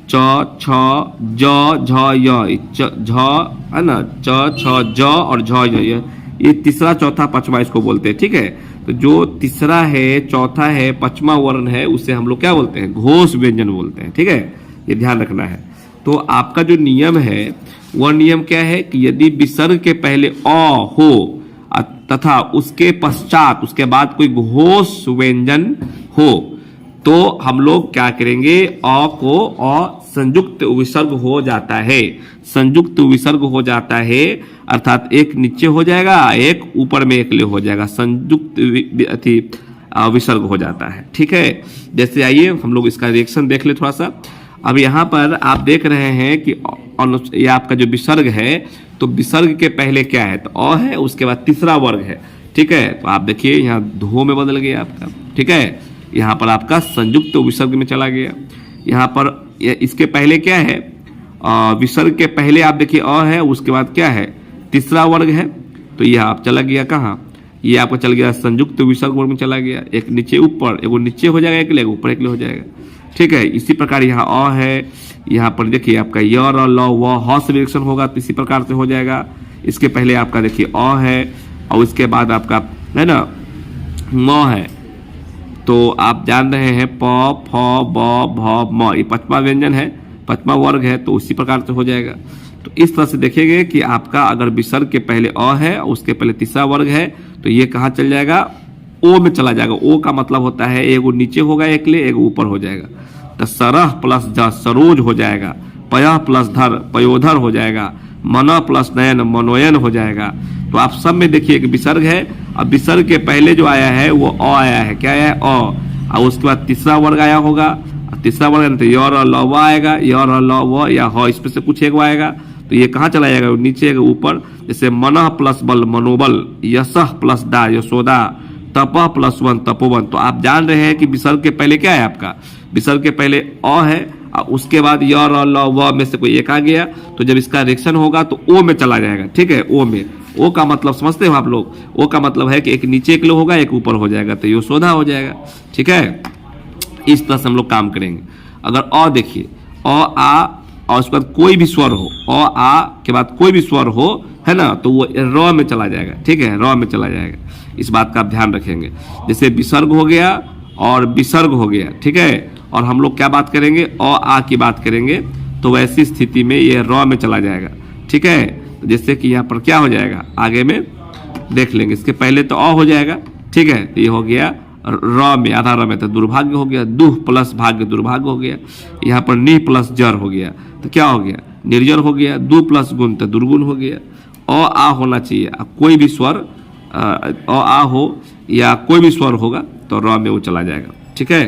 च छ ज झ य, झ है ना, च छ ज और झ य, ये तीसरा चौथा पचमा इसको बोलते हैं। ठीक है, तो जो तीसरा है, चौथा है, पचमा वर्ण है, उसे हम लोग क्या बोलते हैं, घोष व्यंजन बोलते हैं। ठीक है, ये ध्यान रखना है। तो आपका जो नियम है वह नियम क्या है कि यदि विसर्ग के पहले अ हो तथा उसके पश्चात, उसके बाद कोई घोष व्यंजन हो तो हम लोग क्या करेंगे, अ को अ संयुक्त विसर्ग हो जाता है, संयुक्त विसर्ग हो जाता है, अर्थात एक नीचे हो जाएगा, एक ऊपर में एक ले हो जाएगा, संयुक्त विसर्ग हो जाता है। ठीक है, जैसे आइए हम लोग इसका रिएक्शन देख ले थोड़ा सा। अब यहाँ पर आप देख रहे हैं कि ये आपका जो विसर्ग है, तो विसर्ग के पहले क्या है, तो अ है, उसके बाद तीसरा वर्ग है। ठीक है, तो आप देखिए यहाँ धो में बदल गया आपका। ठीक है, यहाँ पर आपका संयुक्त विसर्ग में चला गया। यहाँ पर इसके पहले क्या है, विसर्ग के पहले आप देखिए अ है, उसके बाद क्या है, तीसरा वर्ग है, तो यह आप चला गया कहाँ, ये आपका चल गया संयुक्त विसर्ग वर्ग में चला गया, एक नीचे ऊपर, एगो नीचे हो जाएगा, एक ले ऊपर एक ले हो जाएगा। ठीक है, इसी प्रकार यहाँ अ है, यहाँ पर देखिए आपका य र ल व ह से रिएक्शन होगा तो इसी प्रकार से हो जाएगा। इसके पहले आपका देखिए अ है और इसके बाद आपका है ना म है, तो आप जान रहे हैं प फ ब भ म, ये पचमा व्यंजन है, पचमा वर्ग है, तो उसी प्रकार से हो जाएगा। तो इस तरह से देखेंगे कि आपका अगर विसर्ग के पहले अ है और उसके पहले तीसरा वर्ग है तो ये कहाँ चल जाएगा, ओ में चला जाएगा। ओ का मतलब होता है एगो नीचे होगा एक ले, एगो ऊपर हो जाएगा। तो सरह प्लस ज सरोज हो जाएगा, पयः प्लस धर पयोधर हो जाएगा, मन प्लस नयन मनोयन हो जाएगा। तो आप सब में देखिए एक विसर्ग है, अब विसर्ग के पहले जो आया है वो अ आया है, क्या आया है, अ, और उसके बाद तीसरा वर्ग आया होगा, तीसरा वर्ग तो य र ल व आएगा, य र ल व या ह, इसमें से कुछ एक आएगा, तो ये कहाँ चला जाएगा, नीचे ऊपर। जैसे मनः प्लस बल मनोबल, यशः प्लस दा यशोदा, तपः प्लस वन तपोवन। तो आप जान रहे हैं कि विसर्ग के पहले क्या है, आपका विसर्ग के पहले अ है और उसके बाद य र ल व में से कोई एक आ गया, तो जब इसका रिएक्शन होगा तो ओ में चला जाएगा। ठीक है, ओ में, ओ का मतलब समझते हो आप लोग, ओ का मतलब है कि एक नीचे एक लो होगा, एक ऊपर हो जाएगा, तो यशोदा हो जाएगा। ठीक है, इस तरह से हम लोग काम करेंगे। अगर अ देखिए, अ आ और उसके बाद कोई भी स्वर हो, अ आ के बाद कोई भी स्वर हो, है ना, तो वो र में चला जाएगा। ठीक है, र में चला जाएगा, इस बात का आप ध्यान रखेंगे। जैसे विसर्ग हो गया और विसर्ग हो गया, ठीक है, और हम लोग क्या बात करेंगे, अ आ की बात करेंगे, तो वैसी स्थिति में ये र में चला जाएगा। ठीक है, तो जैसे कि यहाँ पर क्या हो जाएगा, आगे में देख लेंगे, इसके पहले तो अ हो जाएगा। ठीक है, तो ये हो गया र में आधा र में तो दुर्भाग्य हो गया, दुह प्लस भाग्य दुर्भाग्य हो गया, यहाँ पर नि प्लस जर हो गया तो क्या हो गया, निर्जर हो गया, दु प्लस गुण तो दुर्गुण हो गया। अ आ होना चाहिए, कोई भी स्वर अ आ हो या कोई भी स्वर होगा तो र में वो चला जाएगा। ठीक है,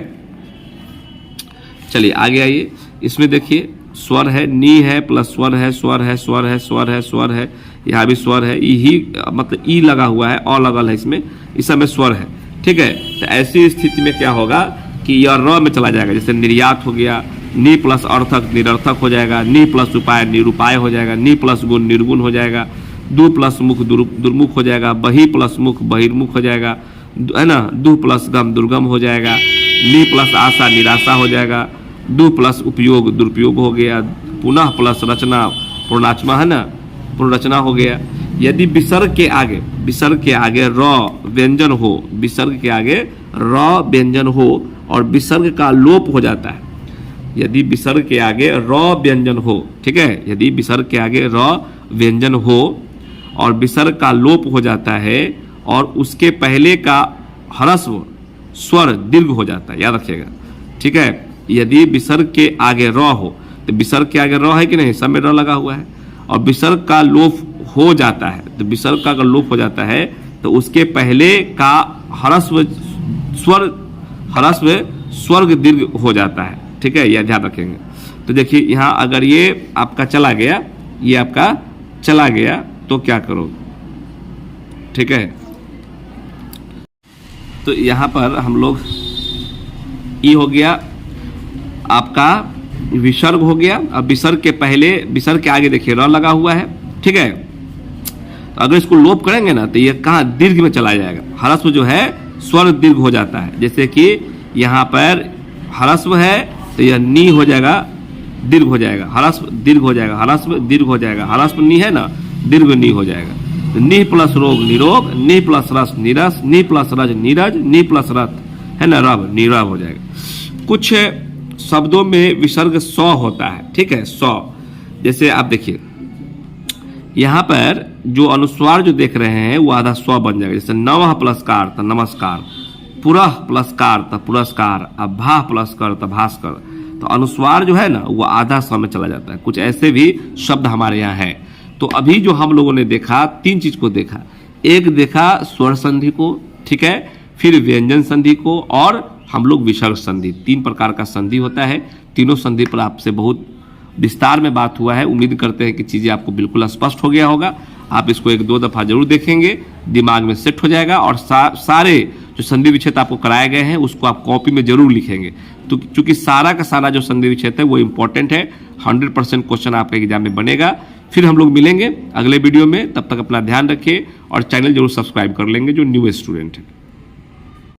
चलिए आगे आइए। इसमें देखिए स्वर है, नी है प्लस स्वर है, स्वर है, स्वर है, स्वर है, स्वर है, यहाँ भी स्वर है, ही मतलब ई लगा हुआ है, अ लगल है इसमें, इस समय स्वर है। ठीक है, तो ऐसी स्थिति में क्या होगा कि यह र में चला जाएगा। जैसे निर्यात हो गया, नी प्लस अर्थक निरर्थक हो जाएगा, नी प्लस उपाय निरुपाय हो जाएगा, नी प्लस गुण निर्गुण हो जाएगा, दु प्लस मुख दुर्मुख हो जाएगा, बही प्लस मुख बहिर्मुख हो जाएगा, है ना, दु प्लस गम दुर्गम हो जाएगा, नी प्लस आशा निराशा हो जाएगा, दु प्लस उपयोग दुरुपयोग हो गया, पुनः प्लस रचना पूर्णात्मा, है ना, पूर्णरचना हो गया। यदि विसर्ग के आगे र व्यंजन हो, विसर्ग के आगे र व्यंजन हो और विसर्ग का लोप हो जाता है, यदि विसर्ग के आगे र व्यंजन हो, ठीक है, यदि विसर्ग के आगे र व्यंजन हो और विसर्ग का लोप हो जाता है और उसके पहले का ह्रस्व स्वर दीर्घ हो जाता है, याद रखिएगा। ठीक है, यदि विसर्ग के आगे र हो तो विसर्ग के आगे र है कि नहीं, सब में र लगा हुआ है, और विसर्ग का लोप हो जाता है, तो विसर्ग का अगर लोप हो जाता है तो उसके पहले का ह्रस्व स्वर्ग दीर्घ हो जाता है। ठीक है, यह ध्यान रखेंगे। तो देखिए यहाँ अगर ये आपका चला गया, ये आपका चला गया तो क्या करोगे। ठीक है, तो यहाँ पर हम लोग ये हो गया आपका विसर्ग हो गया। अब विसर्ग के पहले, विसर्ग के आगे देखिए र लगा हुआ है। ठीक है, तो अगर इसको लोप करेंगे ना तो ये कहाँ दीर्घ में चला जाएगा, ह्रस्व जो है स्वर दीर्घ हो जाता है। जैसे कि यहाँ पर ह्रस्व है तो यह नी हो जाएगा, दीर्घ हो जाएगा, ह्रस्व दीर्घ हो जाएगा, ह्रस्व दीर्घ हो जाएगा, ह्रस्व नी है ना, दीर्घ नी हो जाएगा। तो नी प्लस रोग निरोग, नी प्लस रस निरस, नी प्लस रज नीरज, नी प्लस रथ है ना रव नीरव हो जाएगा। कुछ शब्दों में विसर्ग सौ होता है। ठीक है, सौ, जैसे आप देखिए यहाँ पर जो अनुस्वार जो देख रहे हैं वो आधा स्व बन जाएगा। जैसे नवः प्लस कार तो नमस्कार, पुरः प्लस कार तो पुरस्कार, अभाः प्लस कर तो भास्कर। तो अनुस्वार जो है ना वो आधा स्व में चला जाता है। कुछ ऐसे भी शब्द हमारे यहाँ है। तो अभी जो हम लोगों ने देखा, तीन चीज को देखा, एक देखा स्वर संधि को, ठीक है, फिर व्यंजन संधि को, और हम लोग विसर्ग संधि। तीन प्रकार का संधि होता है। तीनों संधि पर आपसे बहुत विस्तार में बात हुआ है। उम्मीद करते हैं कि चीजें आपको बिल्कुल स्पष्ट हो गया होगा। आप इसको एक दो दफा जरूर देखेंगे, दिमाग में सेट हो जाएगा, और सारे जो संधि विच्छेद आपको कराए गए हैं उसको आप कॉपी में जरूर लिखेंगे। तो चूंकि सारा का सारा जो संधि विच्छेद है वो इंपॉर्टेंट है, 100% क्वेश्चन आपके एग्जाम में बनेगा। फिर हम लोग मिलेंगे अगले वीडियो में, तब तक अपना ध्यान रखिए और चैनल जरूर सब्सक्राइब कर लेंगे जो न्यू स्टूडेंट है।